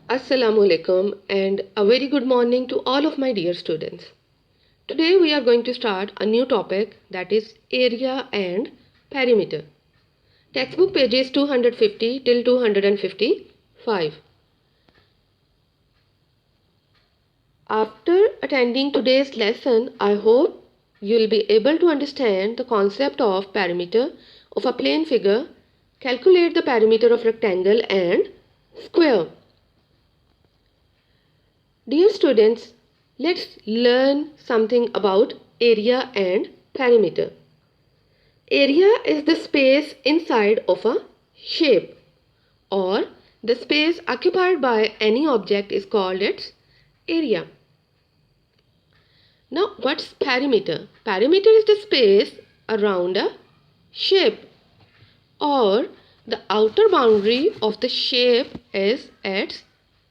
Assalamu alaikum and a very good morning to all of my dear students. Today we are going to start a new topic, that is area and perimeter. Textbook pages 250 till 255. After attending today's lesson, I hope you will be able to understand the concept of perimeter of a plane figure, calculate the perimeter of rectangle and square. Dear students, let's learn something about area and perimeter. Area is the space inside of a shape, or the space occupied by any object is called its area. Now, what's perimeter? Perimeter is the space around a shape, or the outer boundary of the shape is its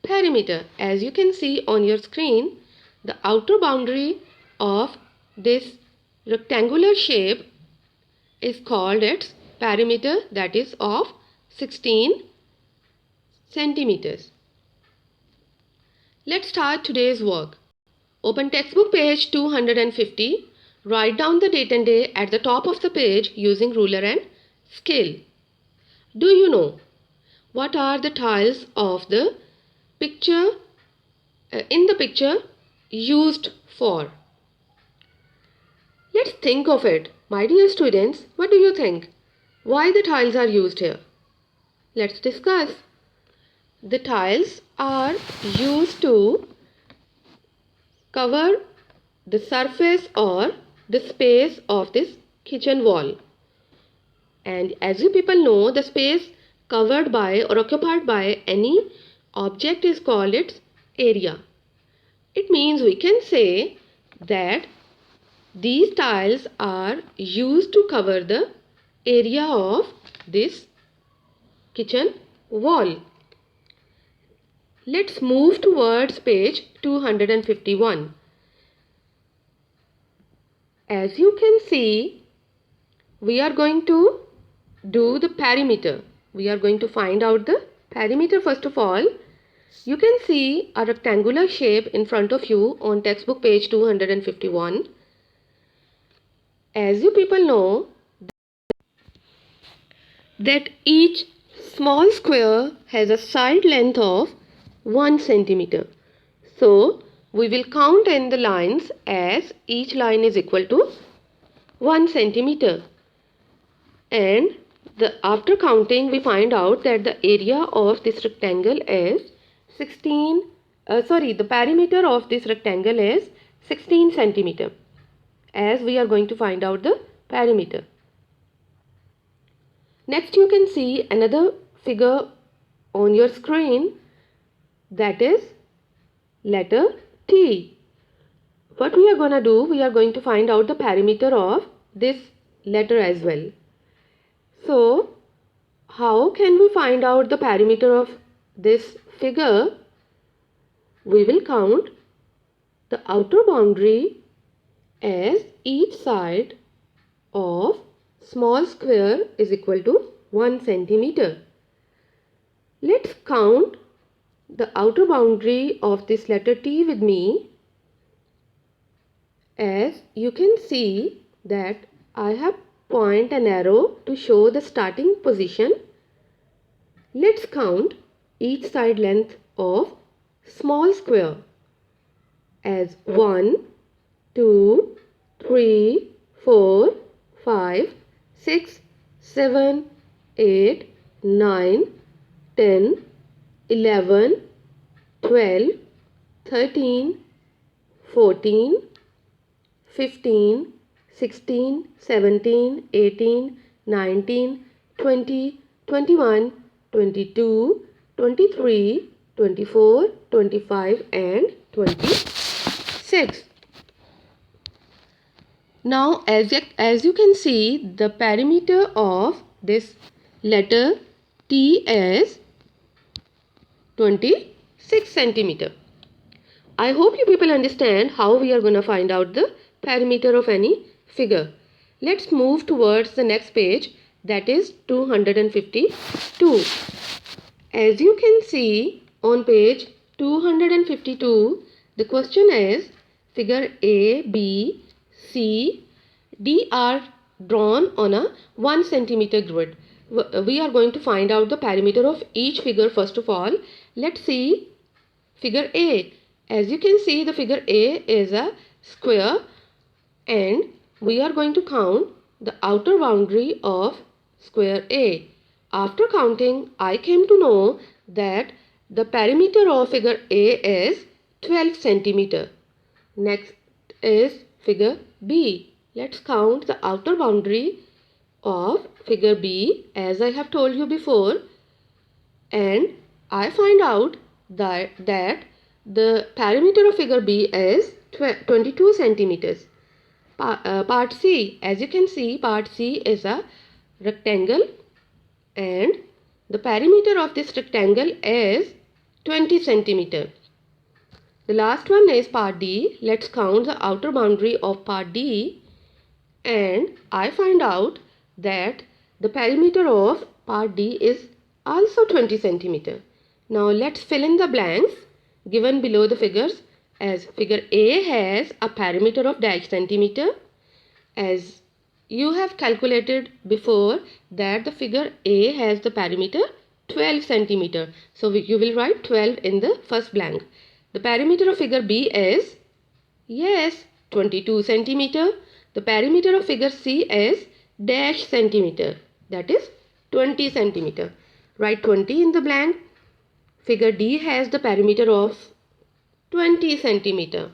perimeter. As you can see on your screen, the outer boundary of this rectangular shape is called its perimeter, that is of 16 centimeters. Let's start today's work. Open textbook page 250. Write down the date and day at the top of the page using ruler and scale. Do you know what are the tiles of the picture in the picture used for? Let's think of it. My dear students, what do you think? Why the tiles are used here? Let's discuss. The tiles are used to cover the surface or the space of this kitchen wall. And as you people know, the space covered by or occupied by any object is called its area. It means we can say that these tiles are used to cover the area of this kitchen wall. Let's move towards page 251. As you can see, we are going to do the perimeter. We are going to find out the perimeter first of all. You can see a rectangular shape in front of you on textbook page 251. As you people know that each small square has a side length of 1 centimeter. So, we will count in the lines as each line is equal to 1 centimeter. And after counting, we find out that the area of this rectangle is the perimeter of this rectangle is 16 centimeter, as we are going to find out the perimeter. Next, you can see another figure on your screen, that is letter T. What we are going to do, we are going to find out the perimeter of this letter as well. So, how can we find out the perimeter of this figure? We will count the outer boundary as each side of small square is equal to 1 centimeter. Let's count the outer boundary of this letter T with me. As you can see that I have point an arrow to show the starting position. Let's count each side length of small square as 1, 2, 3, 4, 5, 6, 7, 8, 9, 10, 11, 12, 13, 14, 15, 16, 17, 18, 19, 20, 21, 22, 23, 24, 25 and 26. Now as you can see, the perimeter of this letter T is 26 centimeter. I hope you people understand how we are going to find out the perimeter of any figure. Let's move towards the next page, that is 252. As you can see On page 252, the question is figure A, B, C, D are drawn on a 1 centimeter grid. We are going to find out the perimeter of each figure first of all. Let's see figure A. As you can see, the figure A is a square and we are going to count the outer boundary of square A. After counting, I came to know that the perimeter of figure A is 12 centimeter. Next is figure B. Let's count the outer boundary of figure B as I have told you before, and I find out that the perimeter of figure B is 22 centimeters. Part C, as you can see, part C is a rectangle and the perimeter of this rectangle is 20 centimeter. The last one is part D. Let's count the outer boundary of part D and I find out that the perimeter of part D is also 20 centimeter. Now let's fill in the blanks given below the figures, as figure A has a perimeter of dash centimeter, as you have calculated before that the figure A has the perimeter 12 centimeter. So you will write 12 in the first blank. The perimeter of figure B is, yes, 22 centimeter. The perimeter of figure C is dash centimeter, that is 20 centimeter. Write 20 in the blank. Figure D has the perimeter of 20 centimeter.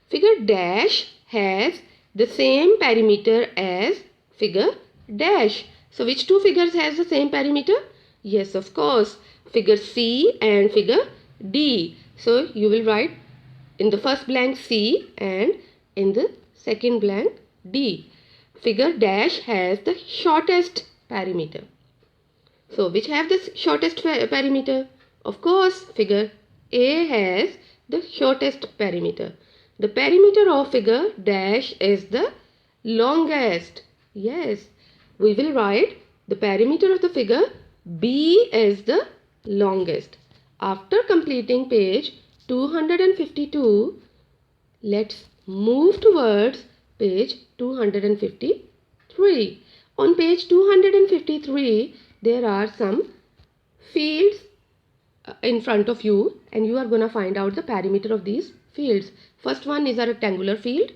Figure dash has the same perimeter as figure dash. So which two figures has the same perimeter? Yes, of course, figure C and figure D. So you will write in the first blank C and in the second blank D. Figure dash has the shortest perimeter. So which have the shortest perimeter? Of course, figure A has the shortest perimeter. The perimeter of figure dash is the longest. Yes, we will write the perimeter of the figure B is the longest. After completing page 252, let's move towards page 253. On page 253, there are some fields in front of you and you are going to find out the perimeter of these fields. First one is a rectangular field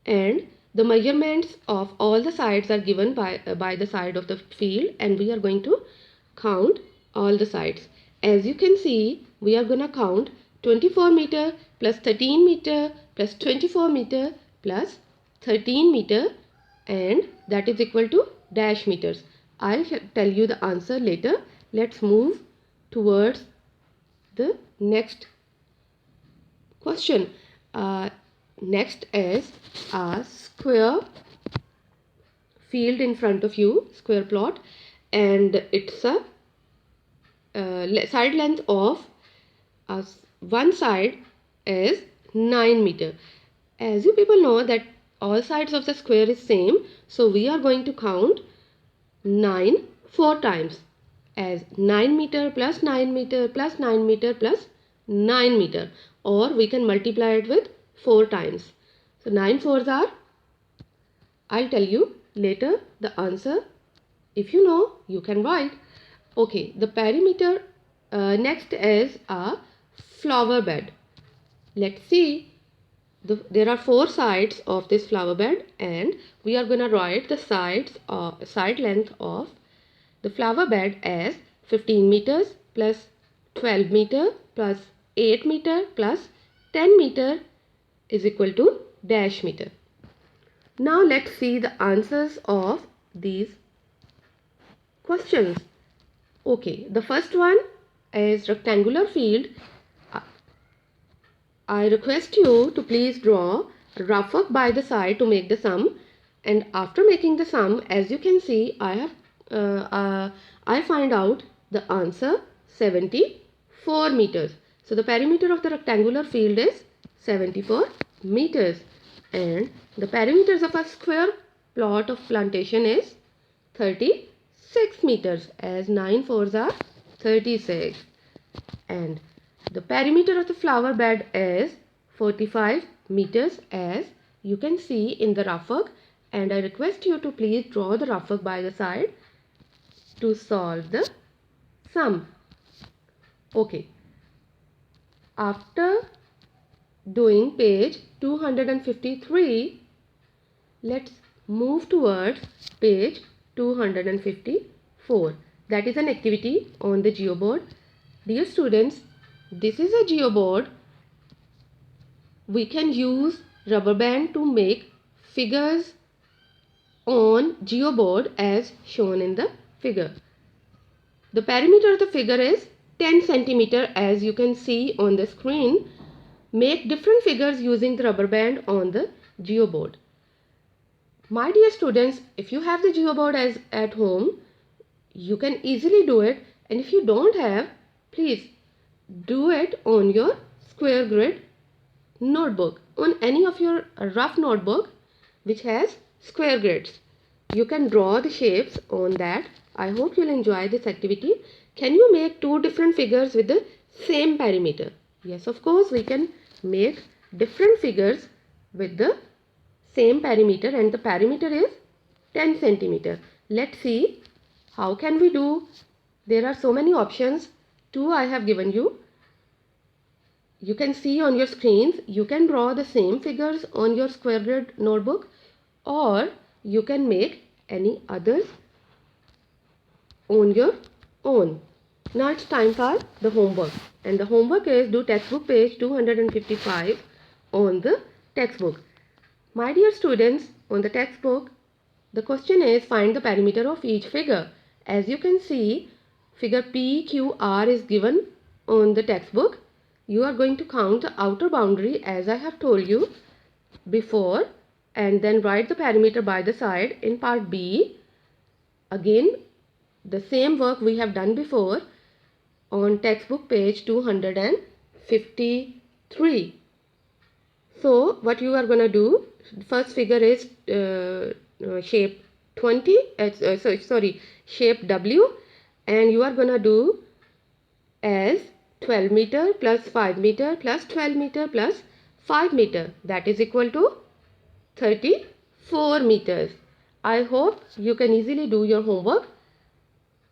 and the measurements of all the sides are given by the side of the field and we are going to count all the sides. As you can see, we are going to count 24 meter plus 13 meter plus 24 meter plus 13 meter and that is equal to dash meters. I'll tell you the answer later. Let's move towards the next question. Next is a square field in front of you, square plot, and it's a side length of one side is 9 meter. As you people know that all sides of the square is same, so we are going to count 9 4 times, as 9 meter plus 9 meter plus 9 meter plus 9 meter, or we can multiply it with 4 times. So 9 fours are, I'll tell you later the answer. If you know, you can write. Okay, the perimeter next is a flower bed. Let's see. There are 4 sides of this flower bed and we are going to write the side length of the flower bed as 15 meters plus 12 meter plus 8 meter plus 10 meter is equal to dash meter. Now let's see the answers of these questions. Okay, the first one is rectangular field. I request you to please draw a rough up by the side to make the sum, and after making the sum, as you can see, I find out the answer 74 meters. So the perimeter of the rectangular field is 74 meters and the perimeters of a square plot of plantation is 36 meters, as 9 fours are 36 and The perimeter of the flower bed is 45 meters as you can see in the rough work, and I request you to please draw the rough work by the side to solve the sum. Okay. After doing page 253, let's move towards page 254. That is an activity on the geoboard. Dear students, this is a geoboard. We can use rubber band to make figures on geoboard as shown in the figure. The perimeter of the figure is 10 centimeter as you can see on the screen. Make different figures using the rubber band on the geoboard. My dear students, if you have the geoboard as at home, you can easily do it, and if you don't have, please do it on your square grid notebook, on any of your rough notebook which has square grids. You can draw the shapes on that. I hope you'll enjoy this activity. Can you make two different figures with the same perimeter? Yes, of course, we can make different figures with the same perimeter, and the perimeter is 10 centimeter. Let's see how can we do. There are so many options. Two I have given you. You can see on your screens. You can draw the same figures on your square grid notebook, or you can make any others on your own. Now it's time for the homework, and the homework is do textbook page 255 on the textbook. My dear students, on the textbook, the question is find the perimeter of each figure. As you can see, figure PQR is given on the textbook. You are going to count the outer boundary as I have told you before, and then write the perimeter by the side in part B. Again, the same work we have done before on textbook page 253. So what you are going to do, first figure is shape 20, shape W, and you are going to do as 12 meter plus 5 meter plus 12 meter plus 5 meter, that is equal to 34 meters. I hope you can easily do your homework.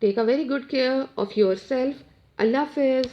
Take a very good care of yourself. Allah Hafiz.